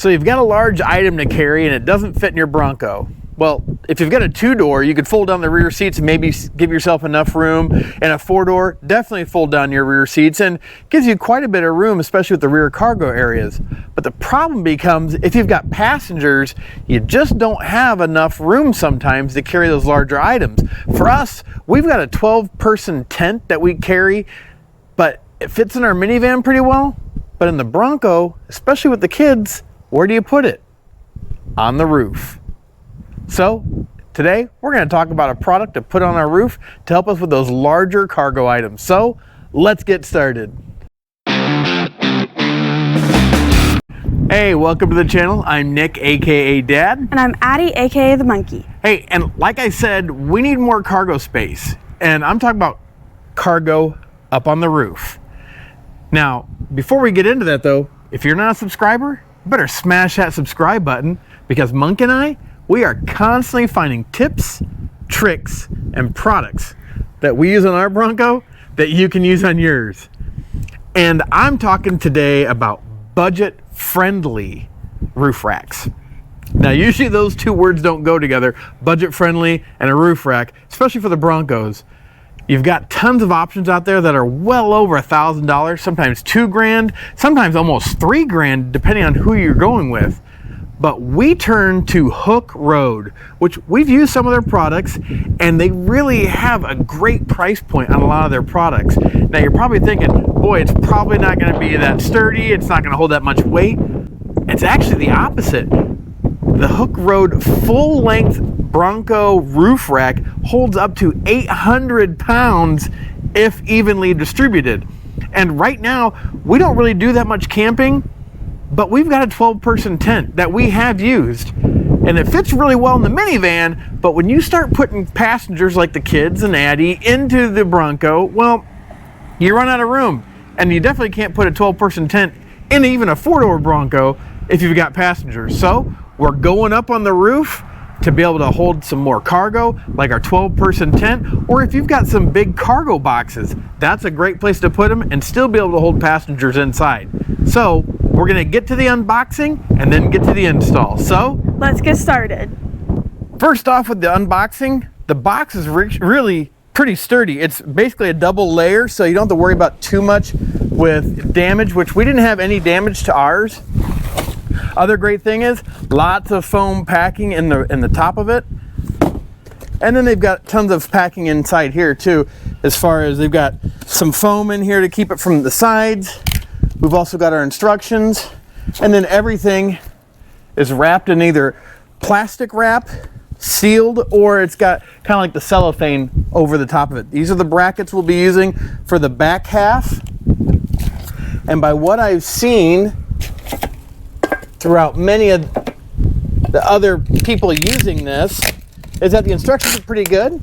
So you've got a large item to carry and it doesn't fit in your Bronco. Well, if you've got a 2-door, you could fold down the rear seats and maybe give yourself enough room. And a 4-door, definitely fold down your rear seats and gives you quite a bit of room, especially with the rear cargo areas. But the problem becomes if you've got passengers, you just don't have enough room sometimes to carry those larger items. For us, we've got a 12-person tent that we carry, but it fits in our minivan pretty well. But in the Bronco, especially with the kids, where do you put it? On the roof. So today we're going to talk about a product to put on our roof to help us with those larger cargo items. So let's get started. Hey, welcome to the channel. I'm Nick, aka Dad. And I'm Addie, aka the Monkey. Hey, and like I said, we need more cargo space. And I'm talking about cargo up on the roof. Now, before we get into that though, if you're not a subscriber, you better smash that subscribe button, because Monk and I, we are constantly finding tips, tricks, and products that we use on our Bronco that you can use on yours. And I'm talking today about budget-friendly roof racks. Now, usually those two words don't go together, budget-friendly and a roof rack, especially for the Broncos. You've got tons of options out there that are well over $1,000, sometimes $2,000, sometimes almost $3,000, depending on who you're going with. But we turn to Hook Road, which we've used some of their products, and they really have a great price point on a lot of their products. Now you're probably thinking, boy, it's probably not going to be that sturdy, it's not going to hold that much weight. It's actually the opposite. The Hook Road full-length Bronco roof rack holds up to 800 pounds if evenly distributed. And right now, we don't really do that much camping, but we've got a 12-person tent that we have used. And it fits really well in the minivan, but when you start putting passengers like the kids and Addie into the Bronco, well, you run out of room. And you definitely can't put a 12-person tent in even a 4-door Bronco if you've got passengers. So we're going up on the roof to be able to hold some more cargo, like our 12-person tent, or if you've got some big cargo boxes, that's a great place to put them and still be able to hold passengers inside. So we're gonna get to the unboxing and then get to the install. So let's get started. First off with the unboxing, the box is really pretty sturdy. It's basically a double layer, so you don't have to worry about too much with damage, which we didn't have any damage to ours. Other great thing is lots of foam packing in the top of it, and then they've got tons of packing inside here too, as far as they've got some foam in here to keep it from the sides. We've also got our instructions, and then everything is wrapped in either plastic wrap, sealed, or it's got kind of like the cellophane over the top of it. These are the brackets we'll be using for the back half, and by what I've seen throughout many of the other people using this is that the instructions are pretty good,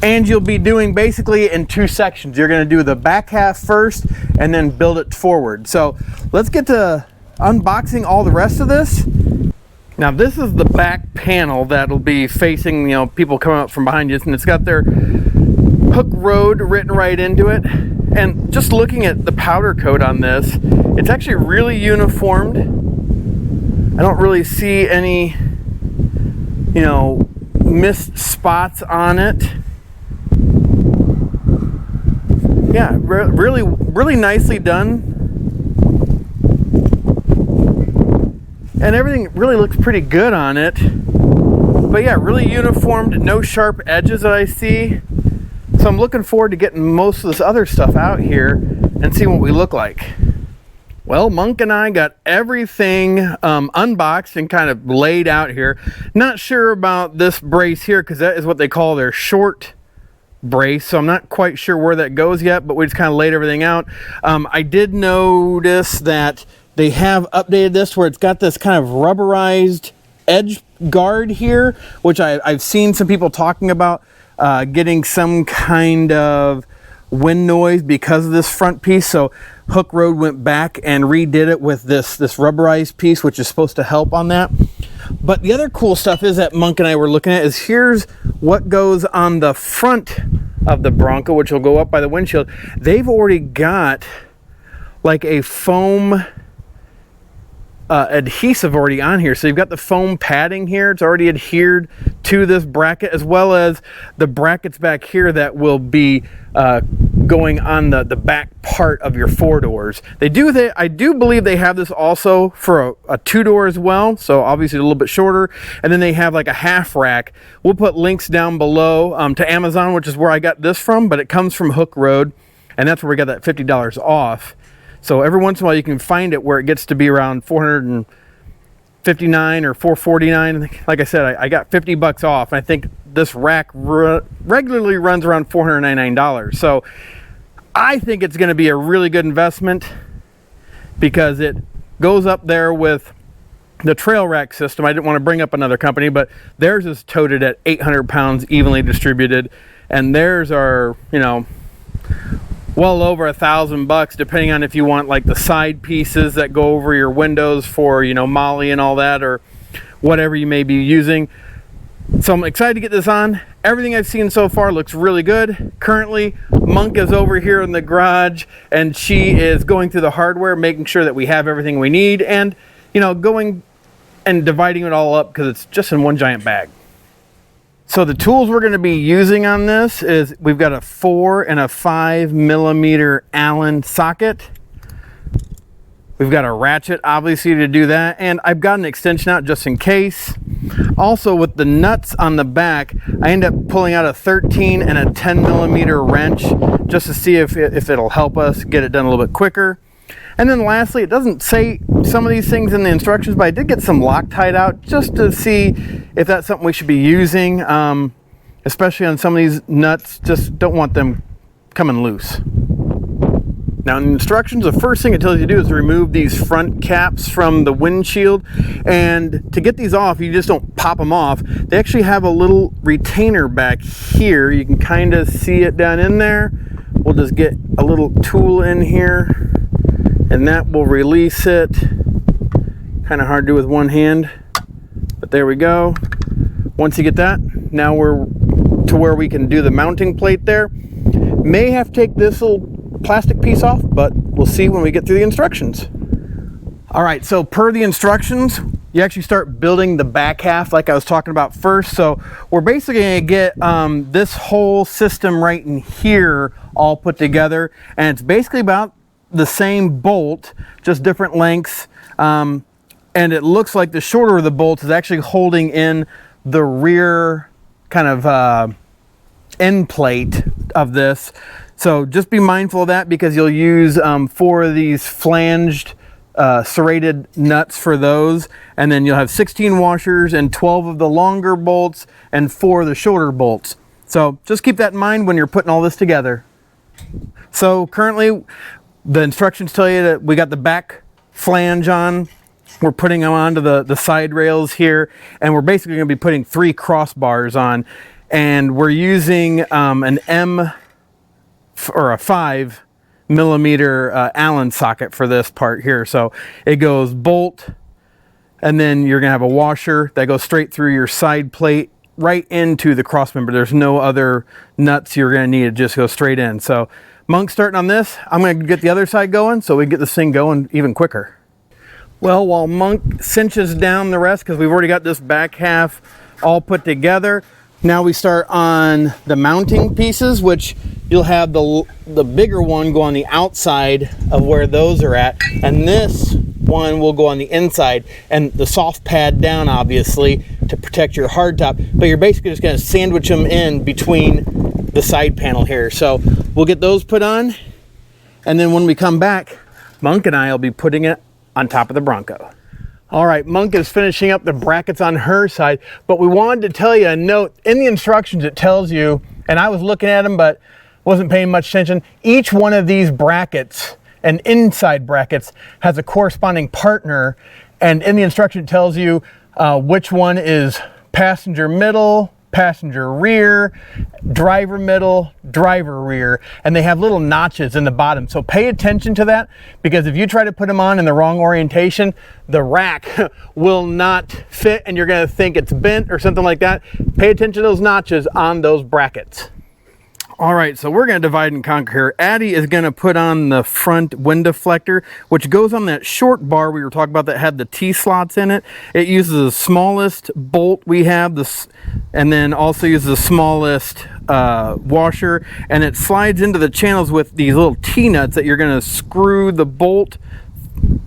and you'll be doing basically in 2 sections. You're going to do the back half first and then build it forward. So let's get to unboxing all the rest of this. Now this is the back panel that'll be facing, you know, people coming up from behind you, and it's got their Hook Road written right into it. And just looking at the powder coat on this, it's actually really uniformed. I don't really see any, you know, missed spots on it. Yeah, really nicely done. And everything really looks pretty good on it. But yeah, really uniformed, no sharp edges that I see. So I'm looking forward to getting most of this other stuff out here and seeing what we look like. Well, Monk and I got everything unboxed and kind of laid out here. Not sure about this brace here, because that is what they call their short brace, so I'm not quite sure where that goes yet, but we just kind of laid everything out. I did notice that they have updated this where it's got this kind of rubberized edge guard here, which I've seen some people talking about getting some kind of wind noise because of this front piece. So Hook Road went back and redid it with this rubberized piece, which is supposed to help on that. But the other cool stuff is that Monk and I were looking at is here's what goes on the front of the Bronco, which will go up by the windshield. windshield, they've already got like a foam adhesive already on here. So you've got the foam padding here. It's already adhered to this bracket, as well as the brackets back here that will be going on the back part of your 4 doors. I do believe they have this also for a 2-door as well, so obviously a little bit shorter. And then they have like a half rack. We'll put links down below to Amazon, which is where I got this from, but it comes from Hook Road, and that's where we got that $50 off. So every once in a while you can find it where it gets to be around $459 or $449. Like I said, I got $50 off. I think this rack regularly runs around $499. So I think it's going to be a really good investment because it goes up there with the trail rack system. I didn't want to bring up another company, but theirs is toted at 800 pounds evenly distributed, and theirs are, you know, well over $1,000, depending on if you want like the side pieces that go over your windows for, you know, molly and all that, or whatever you may be using. So I'm excited to get this on. Everything I've seen so far looks really good. Currently, Monk is over here in the garage, and she is going through the hardware, making sure that we have everything we need, and, you know, going and dividing it all up because it's just in one giant bag. So the tools we're going to be using on this is we've got a 4 and a 5 millimeter Allen socket. We've got a ratchet, obviously, to do that, and I've got an extension out just in case. Also, with the nuts on the back, I end up pulling out a 13 and a 10 millimeter wrench just to see if it'll help us get it done a little bit quicker. And then lastly, it doesn't say some of these things in the instructions, but I did get some Loctite out just to see if that's something we should be using, especially on some of these nuts. Just don't want them coming loose. Now in the instructions, the first thing it tells you to do is to remove these front caps from the windshield. And to get these off, you just don't pop them off. They actually have a little retainer back here. You can kind of see it down in there. We'll just get a little tool in here, and that will release it. Kind of hard to do with one hand, but there we go. Once you get that, now we're to where we can do the mounting plate there. May have to take this little plastic piece off, but we'll see when we get through the instructions. All right, so per the instructions, you actually start building the back half like I was talking about first. So we're basically gonna get this whole system right in here all put together, and it's basically about the same bolt, just different lengths, and it looks like the shorter of the bolts is actually holding in the rear kind of end plate of this. So just be mindful of that, because you'll use 4 of these flanged serrated nuts for those, and then you'll have 16 washers and 12 of the longer bolts and 4 of the shorter bolts. So just keep that in mind when you're putting all this together. So currently the instructions tell you that we got the back flange on. We're putting them onto the side rails here, and we're basically going to be putting 3 crossbars on, and we're using an M or a 5 millimeter Allen socket for this part here. So it goes bolt, and then you're gonna have a washer that goes straight through your side plate right into the cross member. There's no other nuts you're gonna need. It just goes straight in. So Monk's starting on this. I'm gonna get the other side going so we get this thing going even quicker. Well, while Monk cinches down the rest, because we've already got this back half all put together, now we start on the mounting pieces, which you'll have the bigger one go on the outside of where those are at, and this one will go on the inside, and the soft pad down, obviously, to protect your hardtop. But you're basically just going to sandwich them in between the side panel here. So we'll get those put on, and then when we come back, Monk and I will be putting it on top of the Bronco. All right, Monk is finishing up the brackets on her side, but we wanted to tell you a note. In the instructions, it tells you, and I was looking at them, but wasn't paying much attention, each one of these brackets and inside brackets has a corresponding partner, and in the instruction, it tells you which one is passenger middle, passenger rear, driver middle, driver rear, and they have little notches in the bottom. So pay attention to that, because if you try to put them on in the wrong orientation, the rack will not fit and you're going to think it's bent or something like that. Pay attention to those notches on those brackets. All right, so we're going to divide and conquer here. Addie is going to put on the front wind deflector, which goes on that short bar we were talking about that had the T-slots in it. It uses the smallest bolt we have, and then also uses the smallest washer, and it slides into the channels with these little T-nuts that you're going to screw the bolt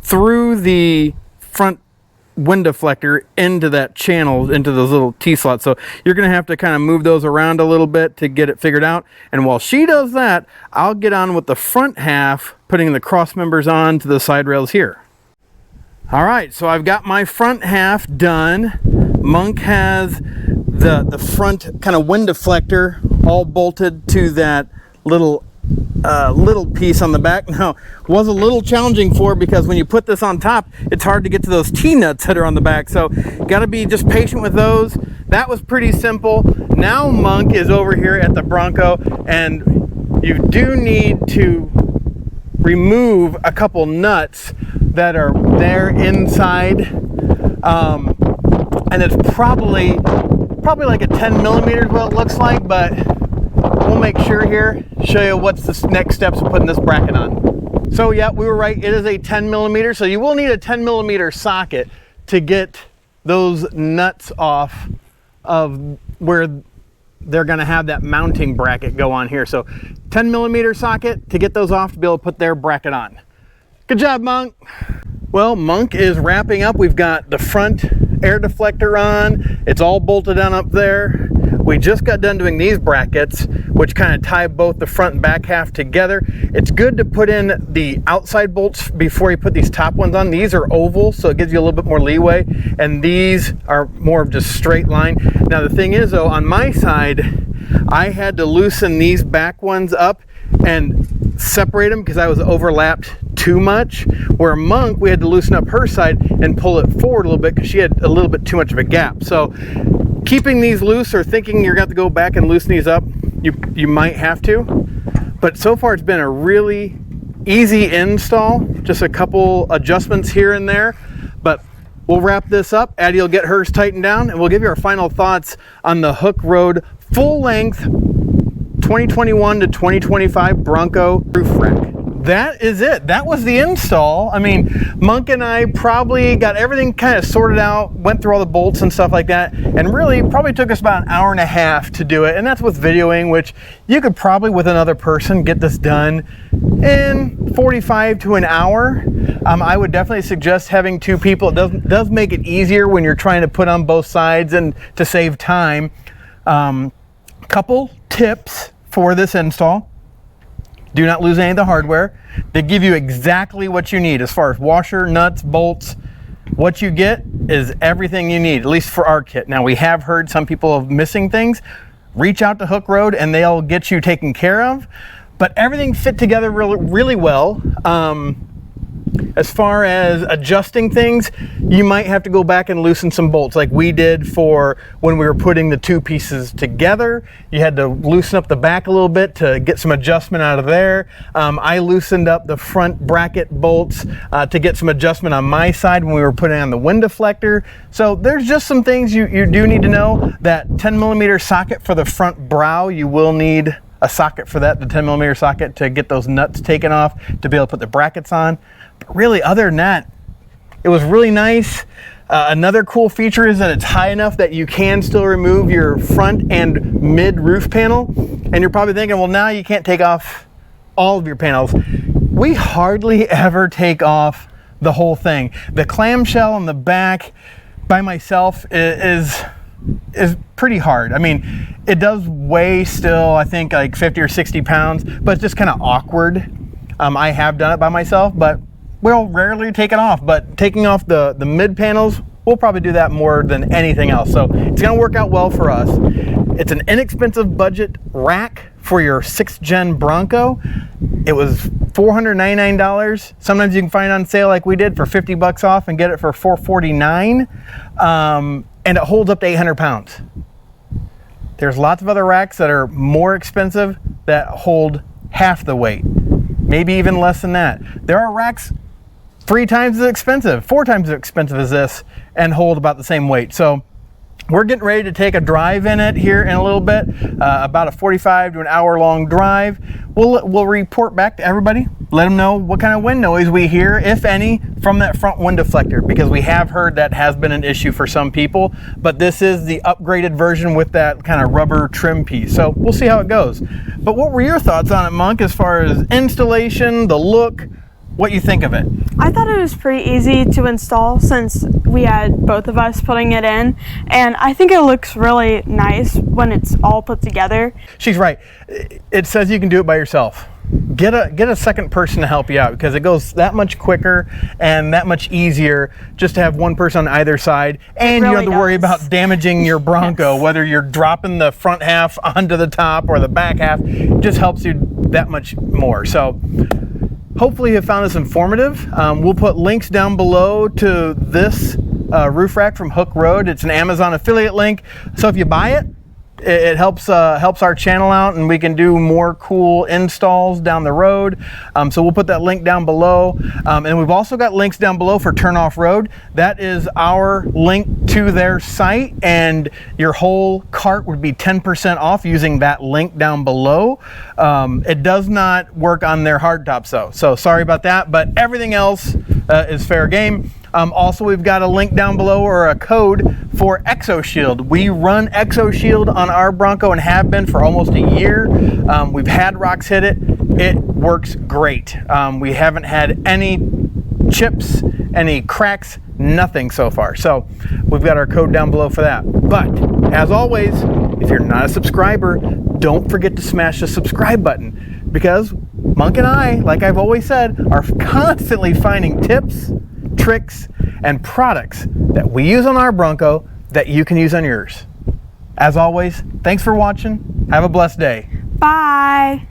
through the front wind deflector into that channel, into those little T-slots. So you're going to have to kind of move those around a little bit to get it figured out. And while she does that, I'll get on with the front half, putting the cross members on to the side rails here. All right, so I've got my front half done. Monk has the front kind of wind deflector all bolted to that little piece on the back. Now, was a little challenging because when you put this on top, it's hard to get to those T-nuts that are on the back. So got to be just patient with those. That was pretty simple. Now Monk is over here at the Bronco, and you do need to remove a couple nuts that are there inside. And it's probably like a 10 millimeters what it looks like, but we'll make sure here, show you what's the next steps of putting this bracket on. So yeah, we were right, it is a 10 millimeter, so you will need a 10 millimeter socket to get those nuts off of where they're gonna have that mounting bracket go on here. So 10 millimeter socket to get those off to be able to put their bracket on. Good job, Monk. Well, Monk is wrapping up. We've got the front air deflector on. It's all bolted on up there. We just got done doing these brackets, which kind of tie both the front and back half together. It's good to put in the outside bolts before you put these top ones on. These are oval, so it gives you a little bit more leeway, and these are more of just straight line. Now the thing is though, on my side, I had to loosen these back ones up and separate them because I was overlapped too much, where Monk, we had to loosen up her side and pull it forward a little bit because she had a little bit too much of a gap. So keeping these loose or thinking you're going to go back and loosen these up, you might have to. But so far it's been a really easy install, just a couple adjustments here and there. But we'll wrap this up. Addie will get hers tightened down, and we'll give you our final thoughts on the Hook Road full length 2021 to 2025 Bronco roof rack. That is it. That was the install. I mean, Monk and I probably got everything kind of sorted out, went through all the bolts and stuff like that, and really probably took us about an hour and a half to do it. And that's with videoing, which you could probably with another person get this done in 45 to an hour. I would definitely suggest having two people. It does make it easier when you're trying to put on both sides and to save time. Couple tips for this install. Do not lose any of the hardware. They give you exactly what you need as far as washer, nuts, bolts. What you get is everything you need, at least for our kit. Now, we have heard some people of missing things. Reach out to Hook Road and they'll get you taken care of. But everything fit together really well. As far as adjusting things, you might have to go back and loosen some bolts like we did for when we were putting the two pieces together. You had to loosen up the back a little bit to get some adjustment out of there. I loosened up the front bracket bolts to get some adjustment on my side when we were putting on the wind deflector. So there's just some things you do need to know. That 10 millimeter socket for the front brow, you will need a socket for that, the 10 millimeter socket, to get those nuts taken off to be able to put the brackets on. But really, other than that, it was really nice. Another cool feature is that it's high enough that you can still remove your front and mid roof panel. And you're probably thinking, well, now you can't take off all of your panels. We hardly ever take off the whole thing. The clamshell on the back by myself is pretty hard. I mean, it does weigh still, I think, like 50 or 60 pounds, but it's just kind of awkward. I have done it by myself, but we'll rarely take it off. But taking off the mid panels, we'll probably do that more than anything else. So it's gonna work out well for us. It's an inexpensive budget rack for your 6th gen Bronco. It was $499. Sometimes you can find it on sale like we did for 50 bucks off and get it for $449. And it holds up to 800 pounds. There's lots of other racks that are more expensive that hold half the weight, maybe even less than that. There are racks 3 times as expensive, 4 times as expensive as this, and hold about the same weight. So We're getting ready to take a drive in it here in a little bit, about a 45 to an hour long drive. We'll report back to everybody, let them know what kind of wind noise we hear, if any, from that front wind deflector, because we have heard that has been an issue for some people, but this is the upgraded version with that kind of rubber trim piece. So we'll see how it goes. But what were your thoughts on it, Monk, as far as installation, the look, what you think of it? I thought it was pretty easy to install since we had both of us putting it in, and I think it looks really nice when it's all put together. She's right. It says you can do it by yourself. Get a second person to help you out, because it goes that much quicker and that much easier just to have one person on either side, and you don't have to worry about damaging your Bronco. Yes. Whether you're dropping the front half onto the top or the back half, it just helps you that much more. So hopefully you found this informative. We'll put links down below to this roof rack from Hook Road. It's an Amazon affiliate link, so if you buy it, it helps our channel out, and we can do more cool installs down the road. So we'll put that link down below, and we've also got links down below for Turn Off Road. That is our link to their site, and your whole cart would be 10% off using that link down below. It does not work on their hardtops though, so sorry about that, but everything else is fair game. Also, we've got a link down below, or a code for ExoShield. We run ExoShield on our Bronco and have been for almost a year. We've had rocks hit it. It works great. We haven't had any chips, any cracks, nothing so far. So we've got our code down below for that. But as always, if you're not a subscriber, don't forget to smash the subscribe button, because Monk and I, like I've always said, are constantly finding tips, tricks, and products that we use on our Bronco that you can use on yours. As always, thanks for watching. Have a blessed day. Bye.